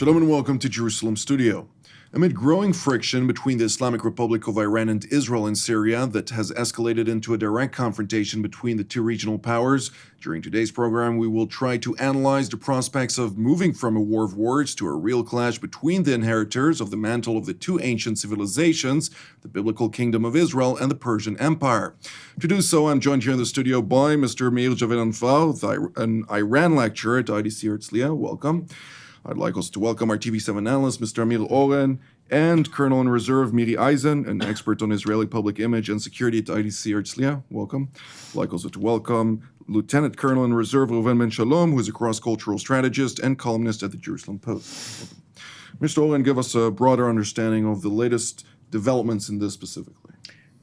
Shalom and welcome to Jerusalem Studio. Amid growing friction between the Islamic Republic of Iran and Israel in Syria that has escalated into a direct confrontation between the two regional powers, during today's program we will try to analyze the prospects of moving from a war of words to a real clash between the inheritors of the mantle of the two ancient civilizations, the biblical kingdom of Israel and the Persian Empire. To do so, I'm joined here in the studio by Mr. Meir Javedanfar, an Iran lecturer at IDC Herzliyah. Welcome. I'd like also to welcome our TV7 analyst, Mr. Amir Oren, and Colonel in Reserve Miri Eisin, an expert on Israeli public image and security at IDC Herzliyah. Welcome. I'd like also to welcome Lieutenant Colonel in Reserve Reuben Ben Shalom, who is a cross-cultural strategist and columnist at the Jerusalem Post. Mr. Oren, give us a broader understanding of the latest developments in this specifically.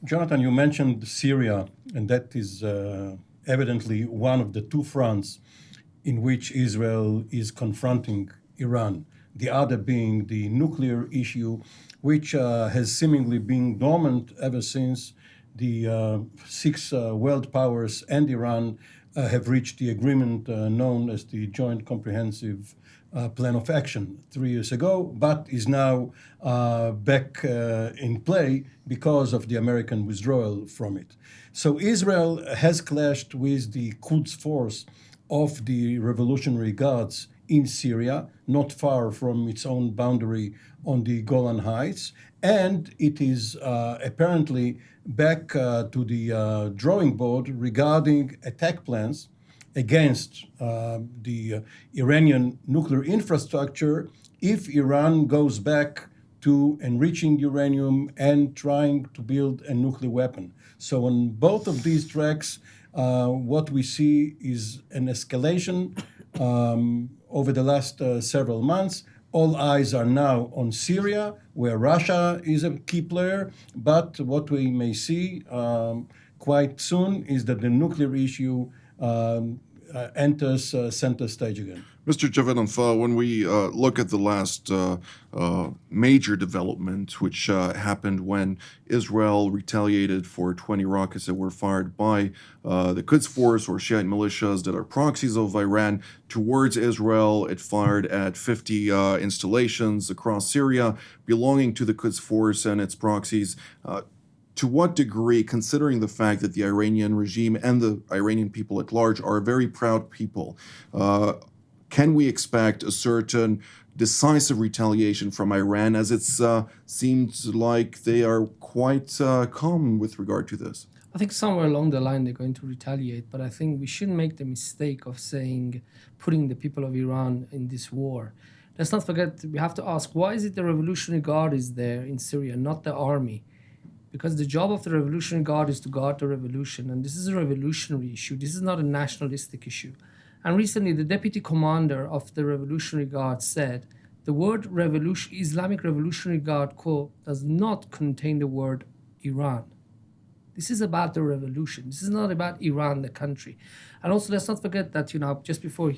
Jonathan, you mentioned Syria, and that is evidently one of the two fronts in which Israel is confronting Iran, the other being the nuclear issue, which has seemingly been dormant ever since the six world powers and Iran have reached the agreement known as the Joint Comprehensive Plan of Action 3 years ago, but is now back in play because of the American withdrawal from it. So Israel has clashed with the Quds force of the Revolutionary Guards in Syria, not far from its own boundary on the Golan Heights, and it is apparently back to the drawing board regarding attack plans against the Iranian nuclear infrastructure if Iran goes back to enriching uranium and trying to build a nuclear weapon. So on both of these tracks, what we see is an escalation over the last several months. All eyes are now on Syria, where Russia is a key player. But what we may see quite soon is that the nuclear issue enters center stage again. Mr. Javedanfar, when we look at the last major development, which happened when Israel retaliated for 20 rockets that were fired by the Quds force or Shiite militias that are proxies of Iran towards Israel, it fired at 50 installations across Syria belonging to the Quds force and its proxies. To what degree, considering the fact that the Iranian regime and the Iranian people at large are very proud people, can we expect a certain decisive retaliation from Iran, as it seems like they are quite calm with regard to this? I think somewhere along the line they're going to retaliate, but I think we shouldn't make the mistake of putting the people of Iran in this war. Let's not forget, we have to ask, why is it the Revolutionary Guard is there in Syria, not the army? Because the job of the Revolutionary Guard is to guard the revolution, and this is a revolutionary issue. This is not a nationalistic issue. And recently, the deputy commander of the Revolutionary Guard said, the word Islamic Revolutionary Guard Corps does not contain the word Iran. This is about the revolution. This is not about Iran, the country. And also, let's not forget that, just before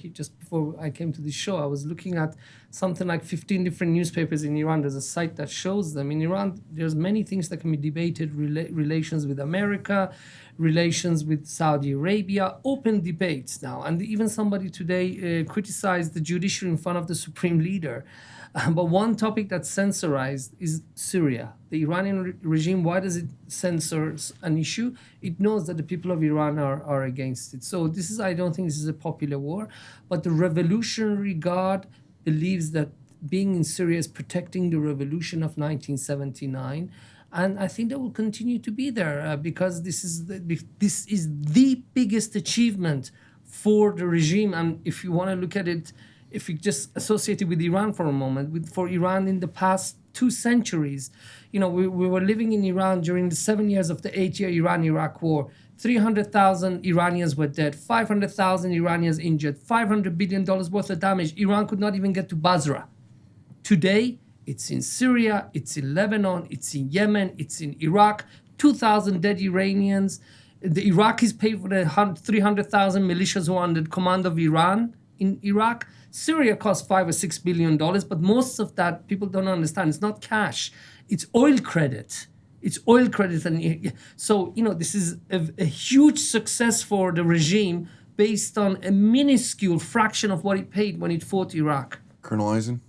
I came to this show, I was looking at something like 15 different newspapers in Iran. There's a site that shows them. In Iran, there's many things that can be debated, relations with America, relations with Saudi Arabia, open debates now. And even somebody today criticized the judiciary in front of the supreme leader. But one topic that's censorized is Syria. The Iranian regime, why does it censor an issue? It knows that the people of Iran are against it. So I don't think this is a popular war. But the Revolutionary Guard believes that being in Syria is protecting the revolution of 1979. And I think they will continue to be there because this is the biggest achievement for the regime. And if you want to look at it, if you just associate it with Iran for a moment, for Iran in the past 2 centuries, we were living in Iran during the 7 years of the 8-year Iran-Iraq war. 300,000 Iranians were dead, 500,000 Iranians injured, $500 billion worth of damage. Iran could not even get to Basra. Today, it's in Syria, it's in Lebanon, it's in Yemen, it's in Iraq, 2,000 dead Iranians. The Iraqis pay for the 300,000 militias who are under the command of Iran in Iraq. Syria costs $5 or $6 billion, but most of that people don't understand. It's not cash. It's oil credit. It's oil credit. And so, this is a huge success for the regime based on a minuscule fraction of what it paid when it fought Iraq. Colonel Eisin?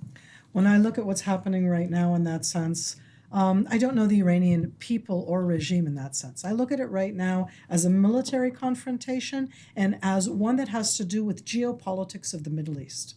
When I look at what's happening right now in that sense, I don't know the Iranian people or regime in that sense. I look at it right now as a military confrontation and as one that has to do with geopolitics of the Middle East.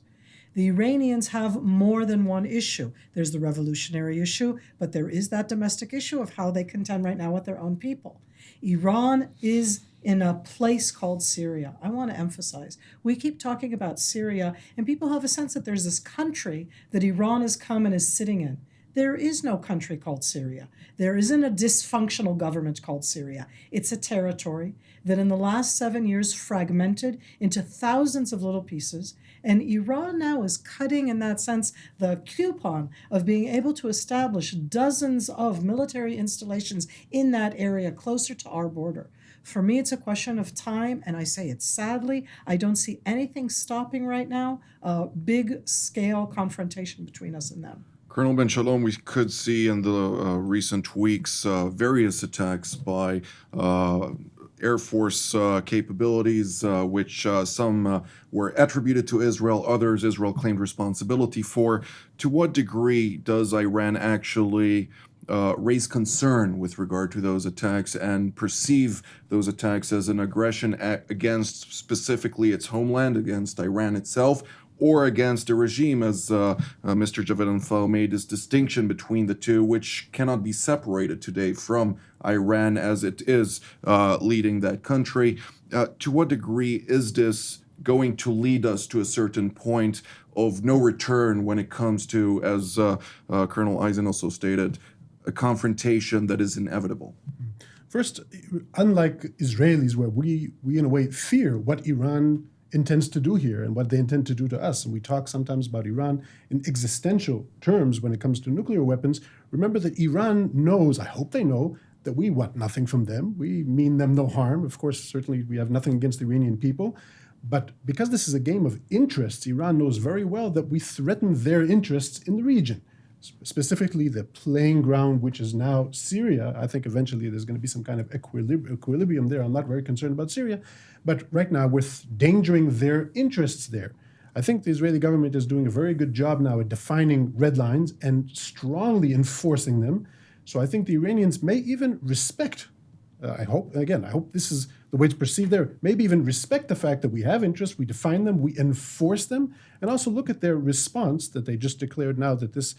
The Iranians have more than one issue. There's the revolutionary issue, but there is that domestic issue of how they contend right now with their own people. Iran is in a place called Syria. I want to emphasize, we keep talking about Syria, and people have a sense that there's this country that Iran has come and is sitting in. There is no country called Syria. There isn't a dysfunctional government called Syria. It's a territory that in the last 7 years fragmented into thousands of little pieces. And Iran now is cutting, in that sense, the coupon of being able to establish dozens of military installations in that area closer to our border. For me, it's a question of time, and I say it sadly. I don't see anything stopping right now a big-scale confrontation between us and them. Colonel Ben Shalom, we could see in the recent weeks various attacks by Air Force capabilities, which some were attributed to Israel, others Israel claimed responsibility for. To what degree does Iran actually raise concern with regard to those attacks and perceive those attacks as an aggression against specifically its homeland, against Iran itself, or against a regime, as Mr. Javedanfar made this distinction between the two, which cannot be separated today from Iran as it is leading that country? To what degree is this going to lead us to a certain point of no return when it comes to, as Colonel Eisin also stated, a confrontation that is inevitable? First, unlike Israelis, where we in a way fear what Iran intends to do here and what they intend to do to us, and we talk sometimes about Iran in existential terms when it comes to nuclear weapons, remember that Iran knows, I hope they know, that we want nothing from them. We mean them no harm. Of course, certainly we have nothing against the Iranian people. But because this is a game of interests, Iran knows very well that we threaten their interests in the region. Specifically, the playing ground, which is now Syria. I think eventually there's going to be some kind of equilibrium there. I'm not very concerned about Syria. But right now, we're endangering their interests there. I think the Israeli government is doing a very good job now at defining red lines and strongly enforcing them. So I think the Iranians may even respect, I hope this is the way it's perceived there, maybe even respect the fact that we have interests, we define them, we enforce them, and also look at their response that they just declared now that this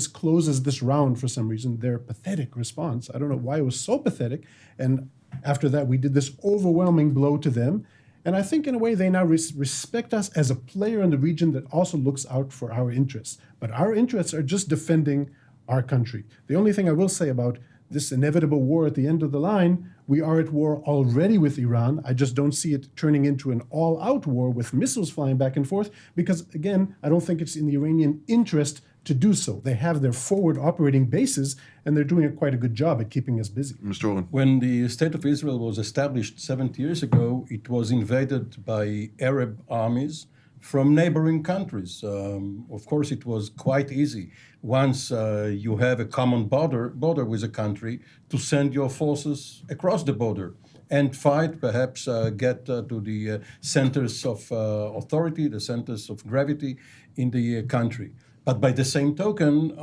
closes this round for some reason, their pathetic response. I don't know why it was so pathetic. And after that, we did this overwhelming blow to them. And I think in a way they now respect us as a player in the region that also looks out for our interests. But our interests are just defending our country. The only thing I will say about this inevitable war at the end of the line, we are at war already with Iran. I just don't see it turning into an all-out war with missiles flying back and forth because, again, I don't think it's in the Iranian interest to do so. They have their forward operating bases, and they're doing quite a good job at keeping us busy. Mr. Oren. When the State of Israel was established 70 years ago, it was invaded by Arab armies from neighboring countries. Of course, it was quite easy once you have a common border with a country to send your forces across the border and fight, perhaps get to the centers of authority, the centers of gravity in the country. But by the same token,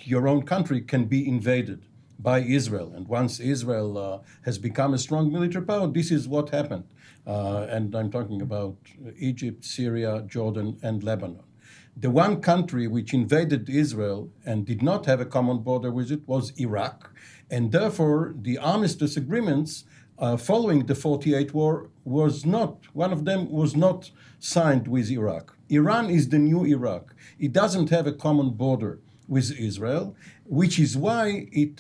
your own country can be invaded by Israel. And once Israel has become a strong military power, this is what happened. And I'm talking about Egypt, Syria, Jordan, and Lebanon. The one country which invaded Israel and did not have a common border with it was Iraq. And therefore, the armistice agreements following the 48 war one of them was not signed with Iraq. Iran is the new Iraq. It doesn't have a common border with Israel, which is why it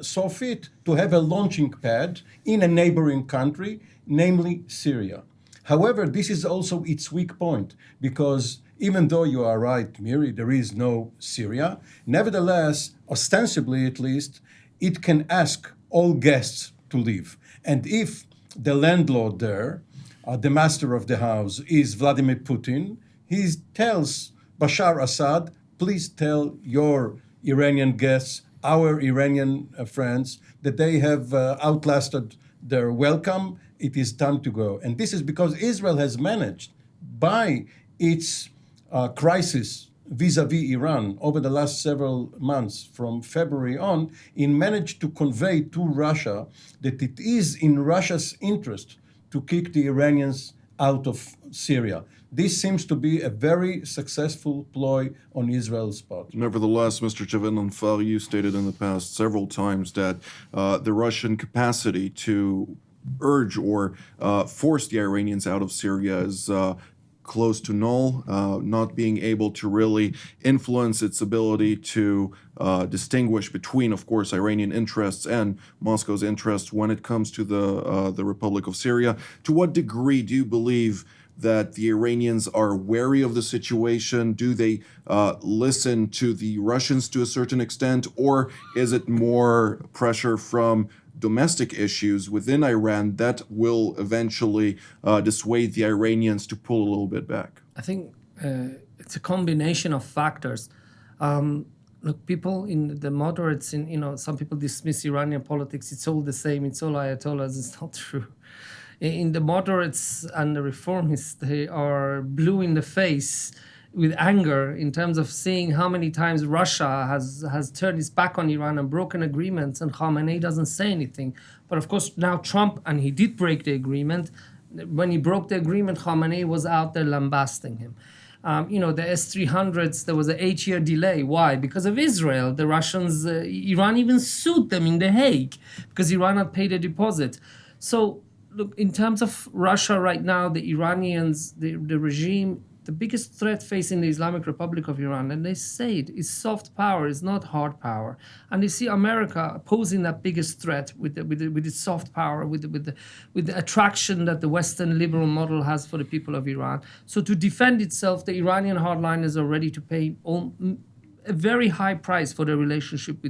saw fit to have a launching pad in a neighboring country, namely Syria. However, this is also its weak point, because even though you are right, Miri, there is no Syria, nevertheless, ostensibly at least, it can ask all guests to leave. And if the landlord there, the master of the house, is Vladimir Putin, he tells Bashar Assad, please tell your Iranian guests, our Iranian friends, that they have outlasted their welcome. It is time to go. And this is because Israel has managed, by its crisis vis-a-vis Iran over the last several months, from February on, managed to convey to Russia that it is in Russia's interest to kick the Iranians out of Syria. This seems to be a very successful ploy on Israel's part. Nevertheless, Mr. Javedanfar, you stated in the past several times that the Russian capacity to urge or force the Iranians out of Syria is close to null, not being able to really influence its ability to distinguish between, of course, Iranian interests and Moscow's interests when it comes to the Republic of Syria. To what degree do you believe that the Iranians are wary of the situation? Do they listen to the Russians to a certain extent, or is it more pressure from domestic issues within Iran that will eventually dissuade the Iranians to pull a little bit back? I think it's a combination of factors. Look, people in the moderates, some people dismiss Iranian politics. It's all the same. It's all ayatollahs. It's not true. In the moderates and the reformists, they are blue in the face with anger in terms of seeing how many times Russia has turned its back on Iran and broken agreements, and Khamenei doesn't say anything. But of course, now Trump, and he did break the agreement. When he broke the agreement, Khamenei was out there lambasting him. The S-300s, there was an 8-year delay. Why? Because of Israel. The Russians, Iran even sued them in The Hague because Iran had paid a deposit. So, look, in terms of Russia right now, the Iranians, the regime, the biggest threat facing the Islamic Republic of Iran, and they say it, is soft power, is not hard power. And they see America posing that biggest threat with its soft power, with the attraction that the Western liberal model has for the people of Iran. So to defend itself, the Iranian hardliners are ready to pay a very high price for their relationship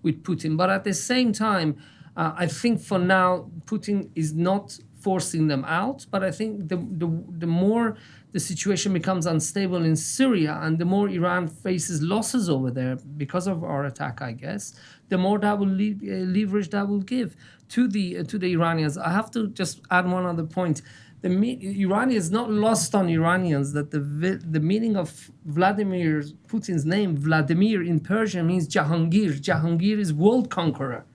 with Putin. But at the same time, I think for now, Putin is not forcing them out, but I think the more the situation becomes unstable in Syria and the more Iran faces losses over there because of our attack, I guess, the more that will leverage that will give to the Iranians. I have to just add one other point. Iran is not lost on Iranians that the meaning of Vladimir Putin's name, Vladimir in Persian, means Jahangir. Jahangir is world conqueror.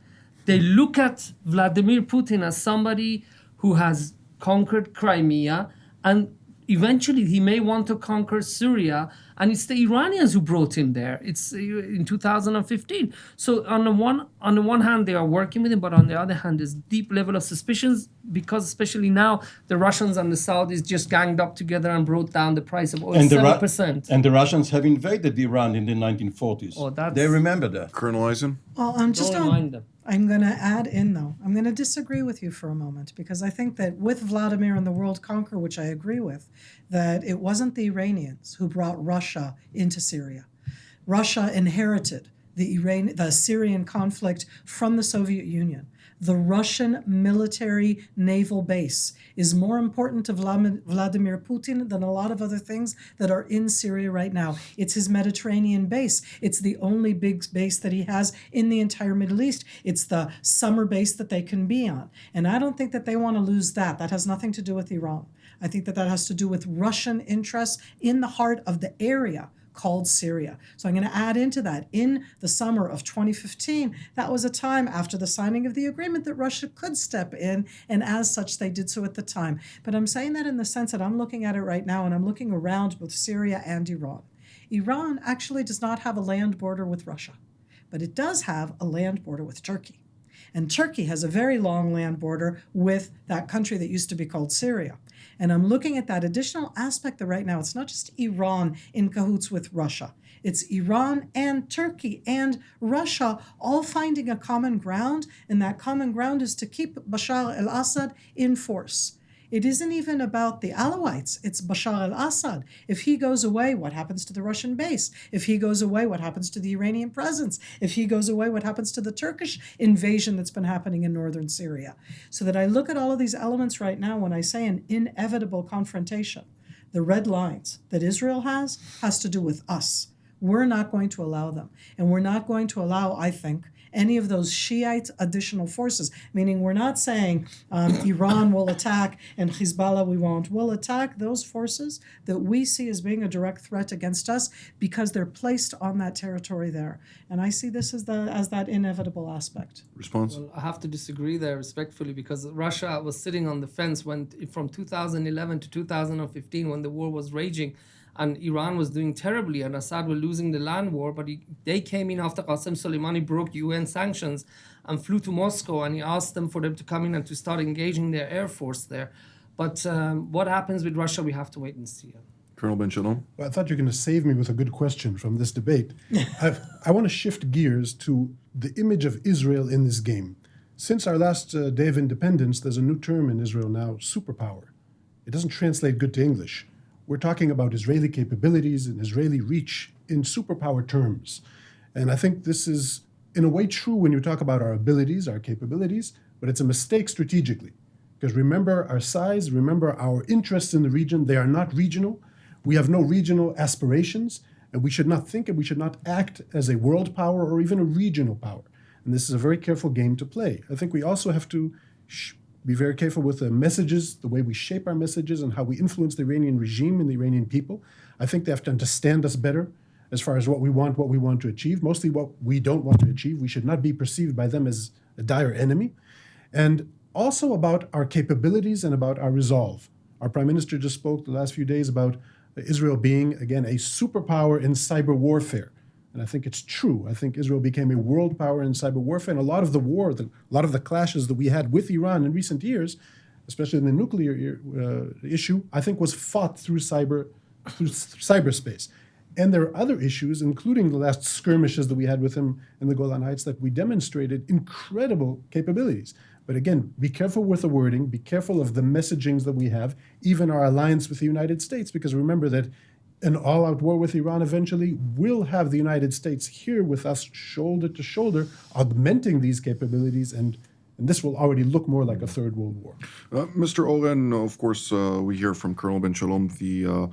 They look at Vladimir Putin as somebody who has conquered Crimea, and eventually he may want to conquer Syria, and it's the Iranians who brought him there. It's in 2015. So on the one hand, they are working with him, but on the other hand, there's deep level of suspicions because especially now the Russians and the Saudis just ganged up together and brought down the price of oil 7%. And the Russians have invaded Iran in the 1940s. Oh, they remember that. Colonel Eisen? Well, I'm going to add in, though. I'm going to disagree with you for a moment because I think that with Vladimir and the world conquer, which I agree with, that it wasn't the Iranians who brought Russia into Syria. Russia inherited the Syrian conflict from the Soviet Union. The Russian military naval base is more important to Vladimir Putin than a lot of other things that are in Syria right now. It's his Mediterranean base. It's the only big base that he has in the entire Middle East. It's the summer base that they can be on. And I don't think that they want to lose that. That has nothing to do with Iran. I think that has to do with Russian interests in the heart of the area called Syria. So I'm going to add into that. In the summer of 2015, that was a time after the signing of the agreement that Russia could step in, and as such, they did so at the time. But I'm saying that in the sense that I'm looking at it right now, and I'm looking around both Syria and Iran. Iran actually does not have a land border with Russia, but it does have a land border with Turkey. And Turkey has a very long land border with that country that used to be called Syria. And I'm looking at that additional aspect that right now, it's not just Iran in cahoots with Russia. It's Iran and Turkey and Russia all finding a common ground, and that common ground is to keep Bashar al-Assad in force. It isn't even about the Alawites. It's Bashar al-Assad. If he goes away, what happens to the Russian base? If he goes away, what happens to the Iranian presence? If he goes away, what happens to the Turkish invasion that's been happening in northern Syria? So that I look at all of these elements right now when I say an inevitable confrontation. The red lines that Israel has to do with us. We're not going to allow them. And we're not going to allow, I think, any of those Shiite additional forces, meaning we're not saying Iran will attack and Hezbollah we won't. We'll attack those forces that we see as being a direct threat against us because they're placed on that territory there. And I see this as that inevitable aspect. Response? Well, I have to disagree there respectfully, because Russia was sitting on the fence from 2011 to 2015 when the war was raging and Iran was doing terribly and Assad were losing the land war, but they came in after Qasem Soleimani broke UN sanctions and flew to Moscow, and he asked them for them to come in and to start engaging their air force there. But what happens with Russia, we have to wait and see. Colonel Ben Shalom? Well, I thought you were going to save me with a good question from this debate. I want to shift gears to the image of Israel in this game. Since our last day of independence, there's a new term in Israel now, superpower. It doesn't translate good to English. We're talking about Israeli capabilities and Israeli reach in superpower terms. And I think this is, in a way, true when you talk about our abilities, our capabilities, but it's a mistake strategically. Because remember our size, remember our interests in the region, they are not regional. We have no regional aspirations, and we should not think and we should not act as a world power or even a regional power. And this is a very careful game to play. I think we also have to be very careful with the messages, the way we shape our messages and how we influence the Iranian regime and the Iranian people. I think they have to understand us better as far as what we want to achieve, mostly what we don't want to achieve. We should not be perceived by them as a dire enemy. And also about our capabilities and about our resolve. Our Prime Minister just spoke the last few days about Israel being, again, a superpower in cyber warfare. And I think it's true. I think Israel became a world power in cyber warfare. And a lot of the war, a lot of the clashes that we had with Iran in recent years, especially in the nuclear issue, I think was fought through cyberspace. And there are other issues, including the last skirmishes that we had with him in the Golan Heights, that we demonstrated incredible capabilities. But again, be careful with the wording, be careful of the messagings that we have, even our alliance with the United States, because remember that an all-out war with Iran eventually will have the United States here with us shoulder to shoulder, augmenting these capabilities, and this will already look more like a third world war. Mr. Oren, of course, we hear from Colonel Ben Shalom the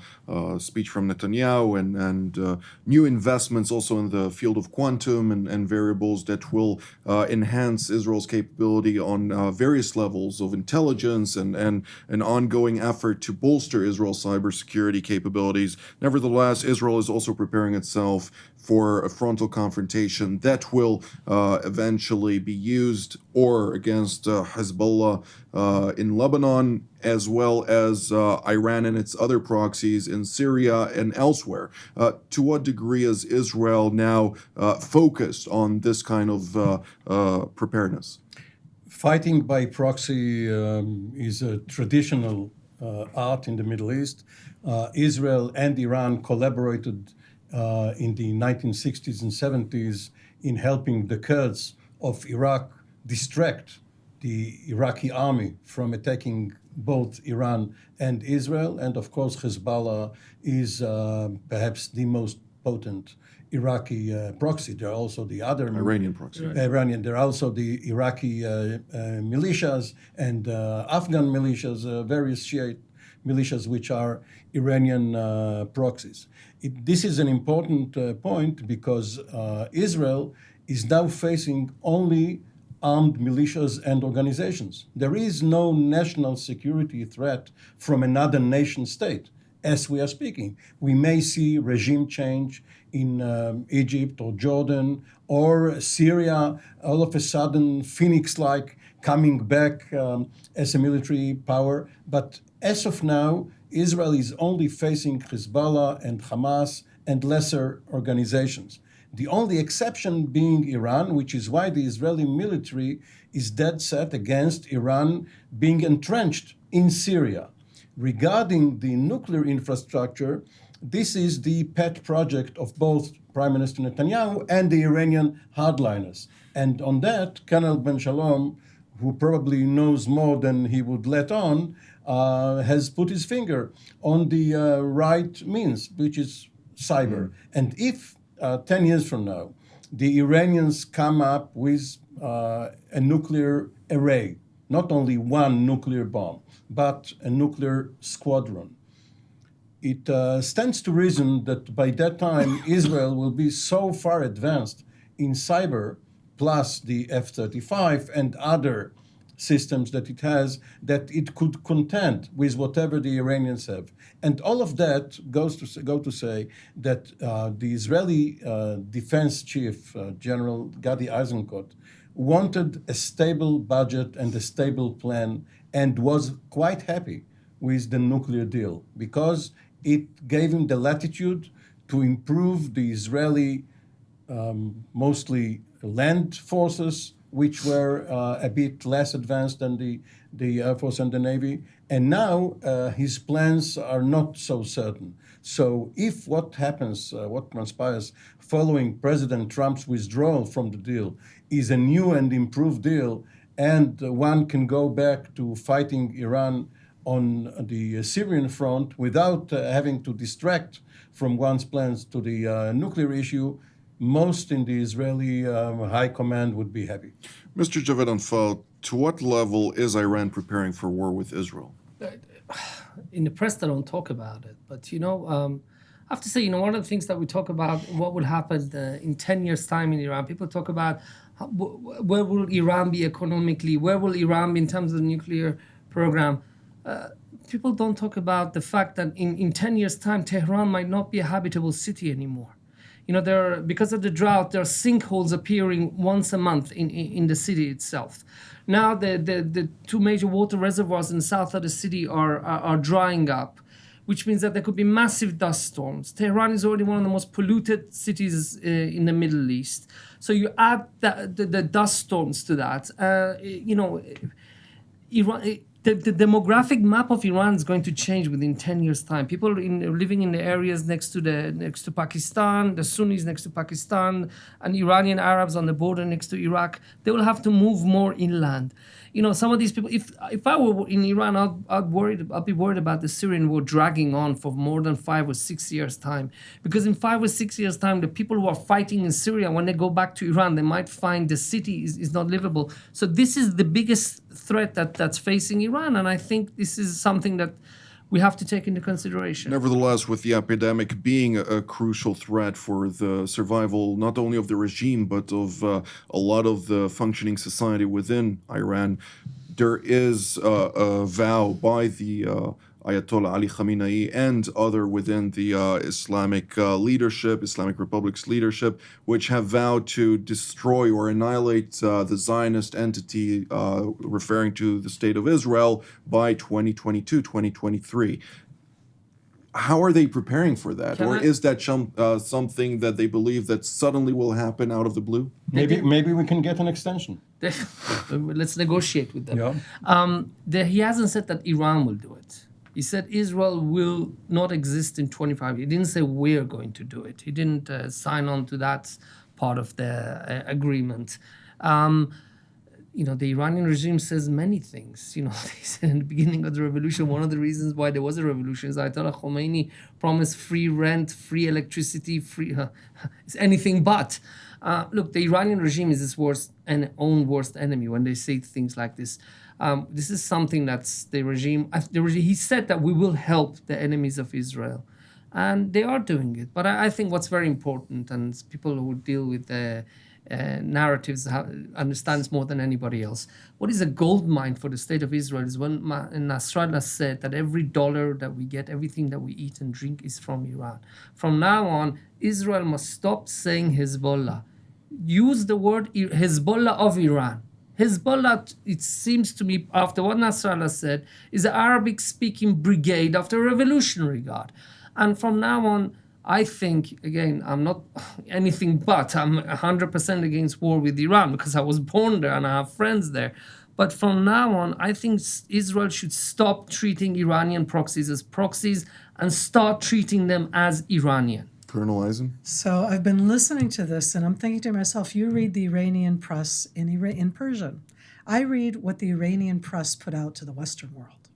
speech from Netanyahu and new investments also in the field of quantum and variables that will enhance Israel's capability on various levels of intelligence and an ongoing effort to bolster Israel's cybersecurity capabilities. Nevertheless, Israel is also preparing itself for a frontal confrontation that will eventually be used or against Hezbollah in Lebanon, as well as Iran and its other proxies in Syria and elsewhere. To what degree is Israel now focused on this kind of preparedness? Fighting by proxy is a traditional art in the Middle East. Israel and Iran collaborated in the 1960s and 70s in helping the Kurds of Iraq distract the Iraqi army from attacking both Iran and Israel. And of course, Hezbollah is perhaps the most potent Iraqi proxy. There are also the other Iranian proxy. Iranian. There are also the Iraqi militias and Afghan militias, various Shiite militias, which are Iranian proxies. This is an important point because Israel is now facing only armed militias and organizations. There is no national security threat from another nation state as we are speaking. We may see regime change in Egypt or Jordan or Syria, all of a sudden Phoenix-like coming back as a military power. But as of now, Israel is only facing Hezbollah and Hamas and lesser organizations. The only exception being Iran, which is why the Israeli military is dead set against Iran being entrenched in Syria. Regarding the nuclear infrastructure, this is the pet project of both Prime Minister Netanyahu and the Iranian hardliners. And on that, Colonel Ben Shalom, who probably knows more than he would let on, has put his finger on the right means, which is cyber. And if 10 years from now, the Iranians come up with a nuclear array, not only one nuclear bomb, but a nuclear squadron. It stands to reason that by that time, Israel will be so far advanced in cyber plus the F-35 and other systems that it has, that it could contend with whatever the Iranians have. And all of that go to say that the Israeli defense chief, General Gadi Eisenkot, wanted a stable budget and a stable plan and was quite happy with the nuclear deal because it gave him the latitude to improve the Israeli mostly land forces, which were a bit less advanced than the Air Force and the Navy. And now his plans are not so certain. So if what happens, what transpires following President Trump's withdrawal from the deal is a new and improved deal, and one can go back to fighting Iran on the Syrian front without having to distract from one's plans to the nuclear issue, most in the Israeli high command would be happy. Mr. Javedanfar, to what level is Iran preparing for war with Israel? In the press, they don't talk about it. But, I have to say, one of the things that we talk about, what will happen in 10 years' time in Iran, people talk about where will Iran be economically, where will Iran be in terms of the nuclear program. People don't talk about the fact that in 10 years' time, Tehran might not be a habitable city anymore. Because of the drought, there are sinkholes appearing once a month in the city itself. Now the two major water reservoirs in the south of the city are drying up, which means that there could be massive dust storms. Tehran is already one of the most polluted cities in the Middle East. So you add the dust storms to that. Iran. The demographic map of Iran is going to change within 10 years' time. People living in the areas next to Pakistan, the Sunnis next to Pakistan, and Iranian Arabs on the border next to Iraq, they will have to move more inland. Some of these people, if I were in Iran, I'd be worried about the Syrian war dragging on for more than 5 or 6 years' time. Because in 5 or 6 years' time, the people who are fighting in Syria, when they go back to Iran, they might find the city is not livable. So this is the biggest threat that's facing Iran, and I think this is something that we have to take into consideration. Nevertheless, with the epidemic being a crucial threat for the survival not only of the regime but of a lot of the functioning society within Iran, there is a vow by the Ayatollah Ali Khamenei and other within the Islamic leadership, Islamic Republic's leadership, which have vowed to destroy or annihilate the Zionist entity, referring to the State of Israel, by 2022, 2023. How are they preparing for that? Or is that something that they believe that suddenly will happen out of the blue? Maybe we can get an extension. Let's negotiate with them. Yeah. He hasn't said that Iran will do it. He said Israel will not exist in 25 years. He didn't say we're going to do it. He didn't sign on to that part of the agreement. The Iranian regime says many things. They said in the beginning of the revolution, one of the reasons why there was a revolution is Ayatollah Khomeini promised free rent, free electricity, it's anything but. Look, the Iranian regime is its own worst enemy when they say things like this. This is something that's the regime. He said that we will help the enemies of Israel, and they are doing it. But I think what's very important, and people who deal with the narratives understands more than anybody else. What is a gold mine for the state of Israel is when Nasrallah said that every dollar that we get, everything that we eat and drink is from Iran. From now on, Israel must stop saying Hezbollah. Use the word Hezbollah of Iran. Hezbollah, it seems to me, after what Nasrallah said, is an Arabic-speaking brigade of the Revolutionary Guard. And from now on, I think, again, I'm not anything but, I'm 100% against war with Iran because I was born there and I have friends there. But from now on, I think Israel should stop treating Iranian proxies as proxies and start treating them as Iranian. Colonel Eisen? So I've been listening to this, and I'm thinking to myself, you read the Iranian press in Persian. I read what the Iranian press put out to the Western world.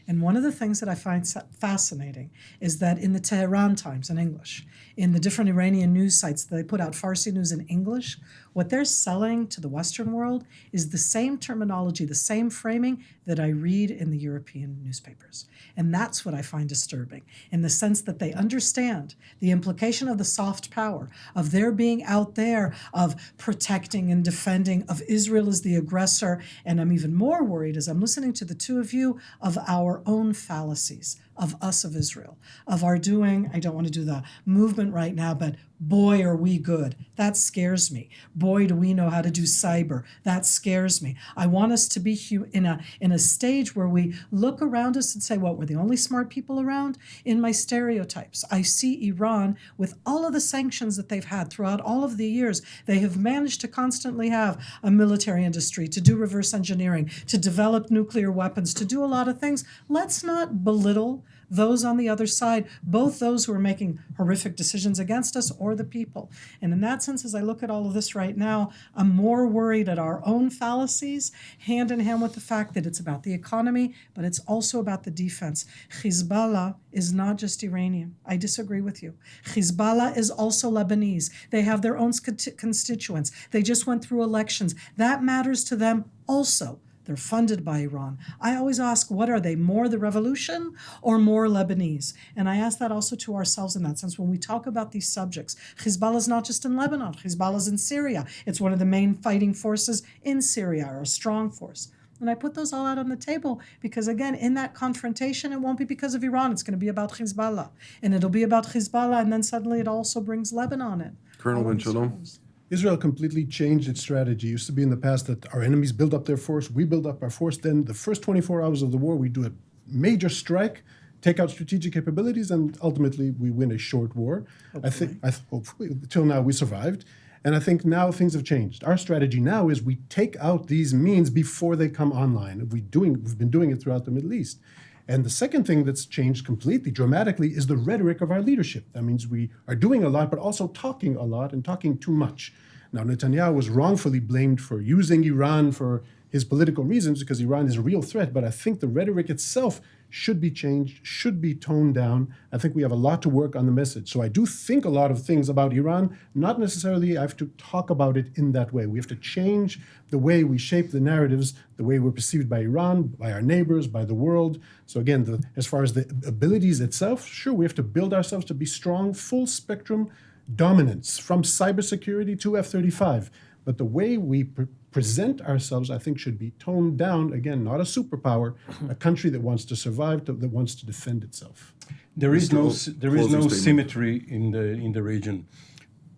And one of the things that I find fascinating is that in the Tehran Times in English, in the different Iranian news sites that they put out Farsi news in English, what they're selling to the Western world is the same terminology, the same framing that I read in the European newspapers. And that's what I find disturbing, in the sense that they understand the implication of the soft power, of their being out there, of protecting and defending, of Israel as the aggressor. And I'm even more worried, as I'm listening to the two of you, of our own fallacies, of us, of Israel, of our doing, I don't want to do the movement right now, but boy, are we good. That scares me. Boy, do we know how to do cyber. That scares me. I want us to be in a stage where we look around us and say, what, we're the only smart people around? In my stereotypes, I see Iran with all of the sanctions that they've had throughout all of the years. They have managed to constantly have a military industry, to do reverse engineering, to develop nuclear weapons, to do a lot of things. Let's not belittle those on the other side, both those who are making horrific decisions against us or the people. And in that sense, as I look at all of this right now, I'm more worried at our own fallacies, hand in hand with the fact that it's about the economy, but it's also about the defense. Hezbollah is not just Iranian. I disagree with you. Hezbollah is also Lebanese. They have their own constituents. They just went through elections. That matters to them also. They're funded by Iran. I always ask, what are they, more the revolution or more Lebanese? And I ask that also to ourselves in that sense. When we talk about these subjects, Hezbollah is not just in Lebanon. Hezbollah is in Syria. It's one of the main fighting forces in Syria, or a strong force. And I put those all out on the table because, again, in that confrontation, it won't be because of Iran. It's going to be about Hezbollah. And it'll be about Hezbollah, and then suddenly it also brings Lebanon in. Colonel Ben Shalom. Israel completely changed its strategy. It used to be in the past that our enemies build up their force, we build up our force. Then the first 24 hours of the war, we do a major strike, take out strategic capabilities, and ultimately we win a short war. Hopefully. Hopefully, till now we survived. And I think now things have changed. Our strategy now is we take out these means before they come online. We've been doing it throughout the Middle East. And the second thing that's changed completely, dramatically, is the rhetoric of our leadership. That means we are doing a lot, but also talking a lot and talking too much. Now, Netanyahu was wrongfully blamed for using Iran for his political reasons because Iran is a real threat, but I think the rhetoric itself should be changed, should be toned down. I think we have a lot to work on the message. So I do think a lot of things about Iran, not necessarily I have to talk about it in that way. We have to change the way we shape the narratives, the way we're perceived by Iran, by our neighbors, by the world. So again, as far as the abilities itself, sure, we have to build ourselves to be strong, full spectrum dominance, from cybersecurity to F-35. But the way we present ourselves, I think, should be toned down. Again, not a superpower, a country that wants to survive, that wants to defend itself. There is no symmetry in the region.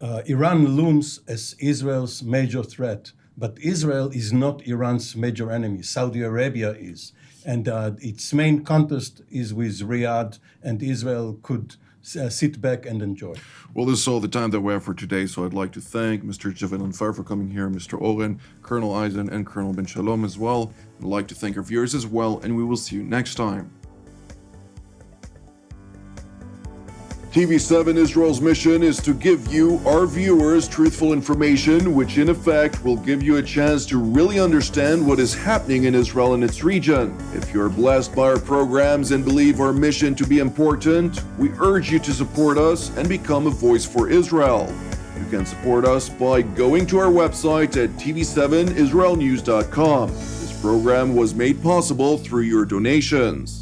Iran looms as Israel's major threat, but Israel is not Iran's major enemy. Saudi Arabia is, and its main contest is with Riyadh, and Israel could sit back and enjoy. Well, this is all the time that we have for today, so I'd like to thank Mr. Javedanfar for coming here, Mr. Oren, Colonel Eisin, and Colonel Ben Shalom as well. I'd like to thank our viewers as well, and we will see you next time. TV7 Israel's mission is to give you, our viewers, truthful information, which in effect will give you a chance to really understand what is happening in Israel and its region. If you're blessed by our programs and believe our mission to be important, we urge you to support us and become a voice for Israel. You can support us by going to our website at tv7israelnews.com. This program was made possible through your donations.